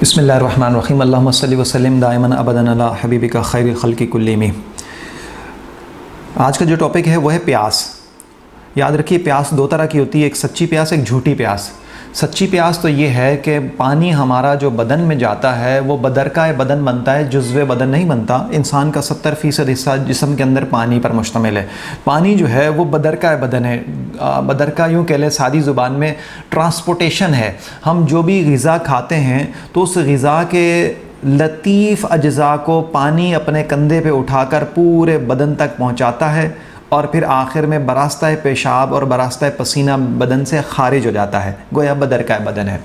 बिस्मिल्लाहिर्रहमानिर्रहीम अल्लाहुम्मा सल्लि वसल्लिम दाइमन अबदन अला हबीबिका खैरिल खल्क़ि कुल्लिहिम। आज का जो टॉपिक है वो है प्यास। याद रखिए, प्यास दो तरह की होती है, एक सच्ची प्यास, एक झूठी प्यास। सच्ची प्यास तो ये है कि पानी हमारा जो बदन में जाता है वो बदरका बदन बनता है, जुज़्वे बदन नहीं बनता। इंसान का 70% हिस्सा जिस्म के अंदर पानी पर मुश्तमिल है। पानी जो है वो बदरका बदन है। बदरका यूँ कह लें सादी ज़ुबान में ट्रांसपोर्टेशन है। हम जो भी ग़िज़ा खाते हैं तो उस ग़िज़ा के लतीफ़ अज्ज़ा को पानी अपने कंधे पे उठाकर पूरे बदन तक पहुँचाता है और फिर आखिर में बरास्ता पेशाब और बरास्ता पसीना बदन से खारिज हो जाता है। गोया बदर का बदन है।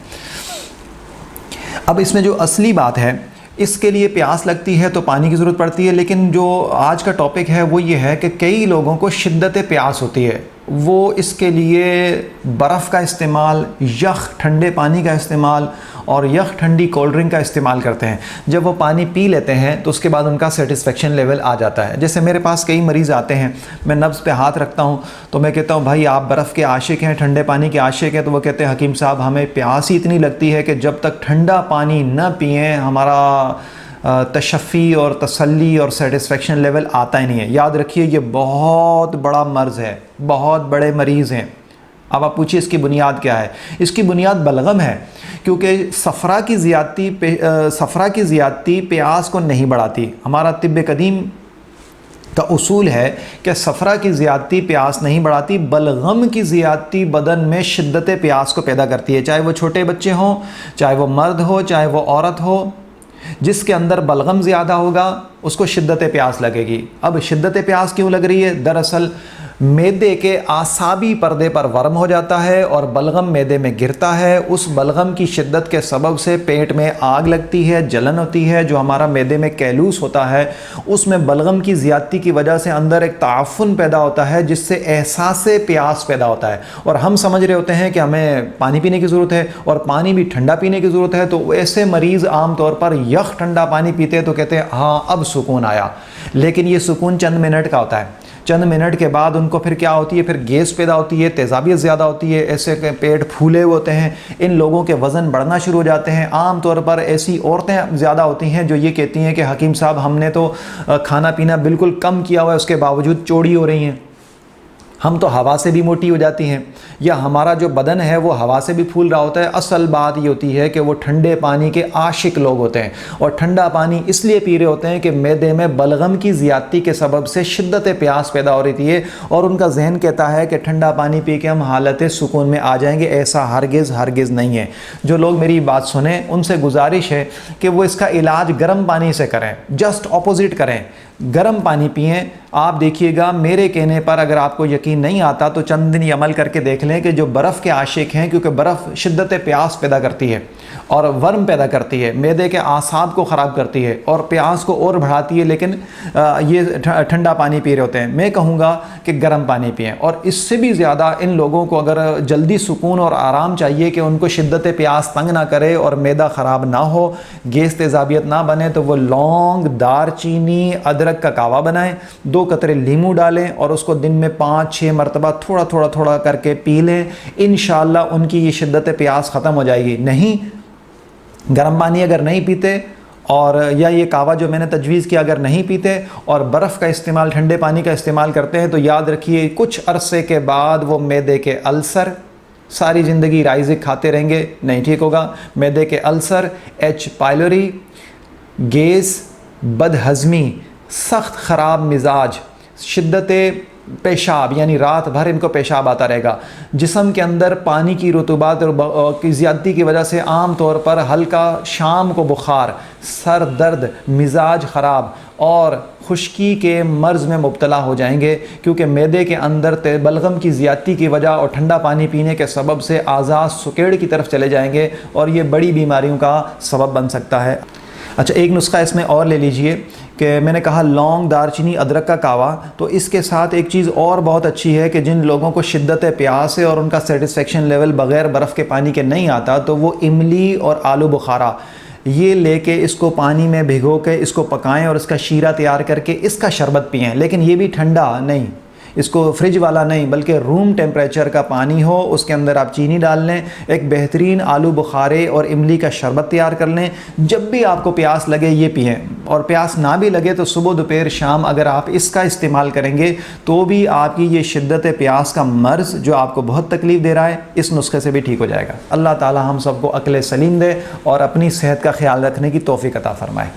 अब इसमें जो असली बात है, इसके लिए प्यास लगती है तो पानी की ज़रूरत पड़ती है। लेकिन जो आज का टॉपिक है वो ये है कि कई लोगों को शिद्दत प्यास होती है, वो इसके लिए बर्फ़ का इस्तेमाल, यख़ ठंडे पानी का इस्तेमाल और यख़ ठंडी कोल्ड ड्रिंक का इस्तेमाल करते हैं। जब वो पानी पी लेते हैं तो उसके बाद उनका सेटिस्फेक्शन लेवल आ जाता है। जैसे मेरे पास कई मरीज़ आते हैं, मैं नब्ज़ पे हाथ रखता हूँ तो मैं कहता हूँ भाई आप बर्फ़ के आशिक हैं, ठंडे पानी के आशिक हैं? तो वो कहते हैं हकीम साहब हमें प्यास ही इतनी लगती है कि जब तक ठंडा पानी न पिएँ हमारा तशफ़ी और तसल्ली और सेटिस्फेक्शन लेवल आता ही नहीं है। याद रखिए, ये बहुत बड़ा मर्ज़ है, बहुत बड़े मरीज़ हैं। अब आप पूछिए इसकी बुनियाद क्या है? इसकी बुनियाद बलगम है, क्योंकि सफ़रा की ज़ियादती प्यास को नहीं बढ़ाती। हमारा तिब्ब कदीम का उसूल है कि सफ़रा की ज़ियादती प्यास नहीं बढ़ाती, बलगम की ज़ियादती बदन में शिद्दत प्यास को पैदा करती है। चाहे वो छोटे बच्चे हों, चाहे वो मर्द हो, चाहे वो औरत हो, जिसके अंदर बलगम ज़्यादा होगा उसको शिद्दत प्यास लगेगी। अब शिद्दत प्यास क्यों लग रही है? दरअसल मैदे के आसाबी पर्दे पर वर्म हो जाता है और बलगम मैदे में गिरता है। उस बलगम की शिद्दत के सबब से पेट में आग लगती है, जलन होती है। जो हमारा मैदे में कैलूस होता है उसमें बलगम की ज़्यादती की वजह से अंदर एक ताफ़ुन पैदा होता है, जिससे एहसास प्यास पैदा होता है। और हम समझ रहे होते हैं कि हमें पानी पीने की ज़रूरत है और पानी भी ठंडा पीने की ज़रूरत है। तो ऐसे मरीज़ आम तौर पर यख़ ठंडा पानी पीते हैं तो कहते हैं हाँ अब सुकून आया। लेकिन ये सुकून चंद मिनट का होता है। चंद मिनट के बाद उनको फिर क्या होती है, फिर गैस पैदा होती है, तेज़ाबियत ज़्यादा होती है, ऐसे पेट फूले होते हैं। इन लोगों के वज़न बढ़ना शुरू हो जाते हैं। आम तौर पर ऐसी औरतें ज़्यादा होती हैं जो ये कहती हैं कि हकीम साहब हमने तो खाना पीना बिल्कुल कम किया हुआ है, उसके बावजूद चौड़ी हो रही हैं। हम तो हवा से भी मोटी हो जाती हैं, या हमारा जो बदन है वो हवा से भी फूल रहा होता है। असल बात ये होती है कि वो ठंडे पानी के आशिक लोग होते हैं और ठंडा पानी इसलिए पी रहे होते हैं कि मैदे में बलगम की ज़्यादती के सबब से शिद्दत प्यास पैदा हो रही है और उनका जहन कहता है कि ठंडा पानी पी के हम हालत सुकून में आ जाएंगे। ऐसा हरगिज़ नहीं है। जो लोग मेरी बात सुने उनसे गुजारिश है कि वो इसका इलाज गर्म पानी से करें, जस्ट ऑपोजिट करें, गर्म पानी पिएं। आप देखिएगा, मेरे कहने पर अगर आपको यकीन नहीं आता तो चंद दिन अमल करके देख लें कि जो बर्फ़ के आशिक हैं, क्योंकि बर्फ़ शिद्दत प्यास पैदा करती है और वर्म पैदा करती है, मैदे के आसाब को ख़राब करती है और प्यास को और बढ़ाती है, लेकिन ये ठंडा पानी पी रहे होते हैं। मैं कहूँगा कि गर्म पानी पिएं। और इससे भी ज़्यादा इन लोगों को अगर जल्दी सुकून और आराम चाहिए कि उनको शिद्दत प्यास तंग ना करे और मैदा ख़राब ना हो, गैस तेज़ाबियत ना बने, तो वो लौंग, दारचीनी, अदरक का कावा बनाएं, 2 कतरे लीमू डालें और उसको दिन में 5-6 मरतबा थोड़ा करके पी लें। इंशाअल्लाह उनकी ये शिद्दत प्यास ख़त्म हो जाएगी। नहीं, गर्म पानी अगर नहीं पीते और या ये कावा जो मैंने तजवीज़ किया अगर नहीं पीते और बर्फ़ का इस्तेमाल, ठंडे पानी का इस्तेमाल करते हैं, तो याद रखिए कुछ अरसे के बाद वो मैदे के अल्सर, सारी ज़िंदगी राइज़िक खाते रहेंगे, नहीं ठीक होगा। मैदे के अल्सर, H. पायलोरी, गैस, बदहज़मी, सख्त ख़राब मिजाज, शिद्दत पेशाब यानी रात भर इनको पेशाब आता रहेगा। जिस्म के अंदर पानी की रुतूबात की ज़्यादती की वजह से आम तौर पर हल्का शाम को बुखार, सर दर्द, मिजाज ख़राब और खुश्की के मर्ज़ में मुब्तला हो जाएंगे, क्योंकि मैदे के अंदर बलगम की ज़्यादती की वजह और ठंडा पानी पीने के सबब से आज़ा सुकेड़ की तरफ चले जाएंगे और ये बड़ी बीमारियों का सबब बन सकता है। अच्छा, एक नुस्खा इसमें और ले लीजिए कि मैंने कहा लौंग, दारचीनी, अदरक का कावा, तो इसके साथ एक चीज़ और बहुत अच्छी है कि जिन लोगों को शिद्दत प्यास है और उनका सेटिस्फेक्शन लेवल बग़ैर बर्फ़ के पानी के नहीं आता, तो वो इमली और आलू बुखारा ये लेके इसको पानी में भिगो के इसको पकाएं और इसका शीरा तैयार करके इसका शरबत पिएं। लेकिन ये भी ठंडा नहीं, اس کو فریج والا نہیں بلکہ روم ٹیمپریچر کا پانی ہو، اس کے اندر آپ چینی ڈال لیں، ایک بہترین آلو بخارے اور املی کا شربت تیار کر لیں، جب بھی آپ کو پیاس لگے یہ پئیں، اور پیاس نہ بھی لگے تو صبح دوپہر شام اگر آپ اس کا استعمال کریں گے تو بھی آپ کی یہ شدت پیاس کا مرض جو آپ کو بہت تکلیف دے رہا ہے اس نسخے سے بھی ٹھیک ہو جائے گا۔ اللہ تعالی ہم سب کو عقل سلیم دے اور اپنی صحت کا خیال رکھنے کی توفیق عطا فرمائے۔